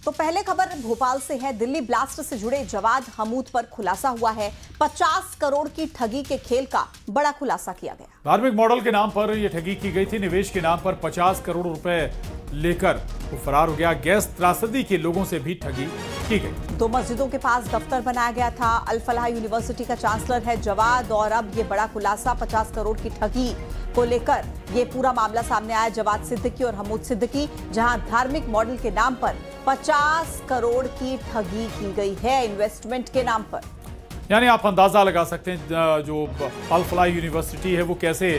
तो पहले खबर भोपाल से है। दिल्ली ब्लास्ट से जुड़े जवाद हमूद पर खुलासा हुआ है। 50 करोड़ की ठगी के खेल का बड़ा खुलासा किया गया। धार्मिक मॉडल के नाम पर यह ठगी की गई थी। निवेश के नाम पर 50 करोड़ रुपए लेकर वो फरार हो गया। गैस त्रासदी के लोगों से भी ठगी की गई। 2 मस्जिदों के पास दफ्तर बनाया गया था। अल फलाह यूनिवर्सिटी का चांसलर है जवाद, और अब ये बड़ा खुलासा 50 करोड़ की ठगी को लेकर ये पूरा मामला सामने आया। जवाद सिद्दीकी और हमूद सिद्दीकी, जहां धार्मिक मॉडल के नाम पर 50 करोड़ की ठगी की गई है इन्वेस्टमेंट के नाम पर। यानी आप अंदाजा लगा सकते हैं जो अल फलाह यूनिवर्सिटी है वो कैसे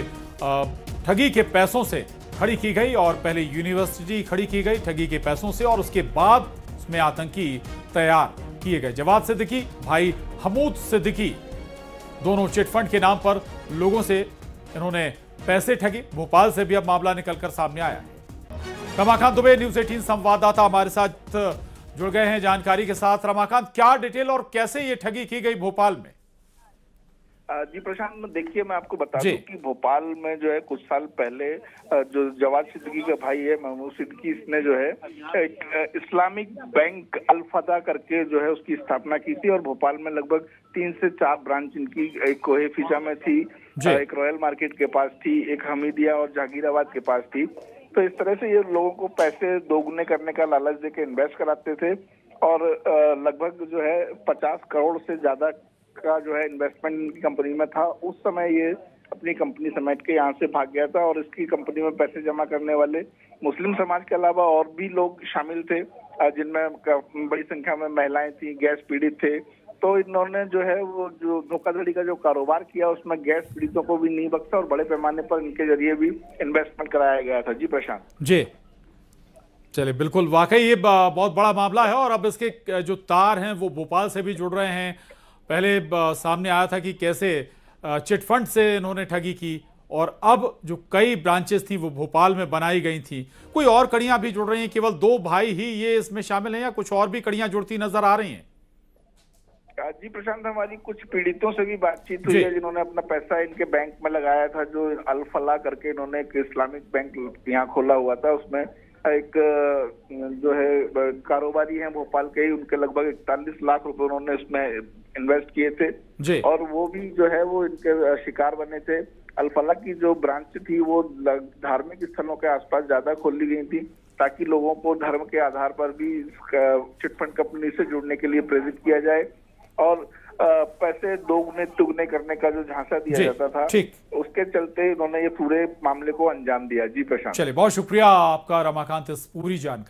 ठगी के पैसों से खड़ी की गई, और पहले यूनिवर्सिटी खड़ी की गई ठगी के पैसों से, और उसके बाद उसमें आतंकी तैयार किए गए। जवाद सिद्दीकी भाई हमूद सिद्दीकी दोनों चिटफंड के नाम पर लोगों से इन्होंने पैसे ठगे। भोपाल से भी अब मामला निकलकर सामने आया है। रमाकांत दुबे न्यूज 18 संवाददाता हमारे साथ जुड़ गए हैं जानकारी के साथ। रमाकांत, क्या डिटेल और कैसे ये ठगी की गई भोपाल में? जी प्रशांत, देखिए मैं आपको बता दूं कि भोपाल में जो है कुछ साल पहले जो जवाद सिद्दीकी का भाई है महमूद सिद्दीकी, इसने जो है एक इस्लामिक बैंक अल फलाह करके जो है उसकी स्थापना की थी, और भोपाल में लगभग 3 से 4 ब्रांच इनकी, एक कोहे फिजा में थी, एक रॉयल मार्केट के पास थी, एक हमीदिया और जहांगीराबाद के पास थी। तो इस तरह से ये लोगों को पैसे दोगुने करने का लालच देके इन्वेस्ट कराते थे, और लगभग जो है 50 करोड़ से ज्यादा का जो है इन्वेस्टमेंट इनकी कंपनी में था। उस समय ये अपनी कंपनी समेट के यहाँ से भाग गया था, और इसकी कंपनी में पैसे जमा करने वाले मुस्लिम समाज के अलावा और भी लोग शामिल थे, जिनमें बड़ी संख्या में महिलाएं थी, गैस पीड़ित थे। तो इन्होंने जो है वो जो धोखाधड़ी का जो कारोबार किया उसमें गैस पीड़ितों को भी नहीं बख्शा, और बड़े पैमाने पर इनके जरिए भी इन्वेस्टमेंट कराया गया था। जी प्रशांत। जी चलिए, बिल्कुल वाकई ये बहुत बड़ा मामला है, और अब इसके जो तार हैं वो भोपाल से भी जुड़ रहे हैं। पहले सामने आया था कि कैसे चिटफंड से इन्होंने ठगी की, और अब जो कई ब्रांचेस थी वो भोपाल में बनाई गई थी। कोई और कड़ियां भी जुड़ रही हैं? केवल 2 भाई ही ये इसमें शामिल हैं या कुछ और भी कड़ियां जुड़ती नजर आ रही हैं? जी प्रशांत, हमारी कुछ पीड़ितों से भी बातचीत हुई है जिन्होंने अपना पैसा इनके बैंक में लगाया था। जो अल फलाह करके इन्होंने एक इस्लामिक बैंक यहाँ खोला हुआ था, उसमें एक जो है कारोबारी हैं भोपाल के ही, उनके लगभग 41 लाख रुपए उन्होंने उसमें इन्वेस्ट किए थे, और वो भी जो है वो इनके शिकार बने थे। अल फलाह की जो ब्रांच थी वो धार्मिक स्थलों के आसपास ज्यादा खोली गई थी, ताकि लोगों को धर्म के आधार पर भी चिटफंड कंपनी से जुड़ने के लिए प्रेरित किया जाए, और पैसे दोगुने तुगने करने का जो झांसा दिया जाता था, उसके चलते इन्होंने ये पूरे मामले को अंजाम दिया। जी प्रशांत। चलिए, बहुत शुक्रिया आपका रमाकांत इस पूरी जानकारी।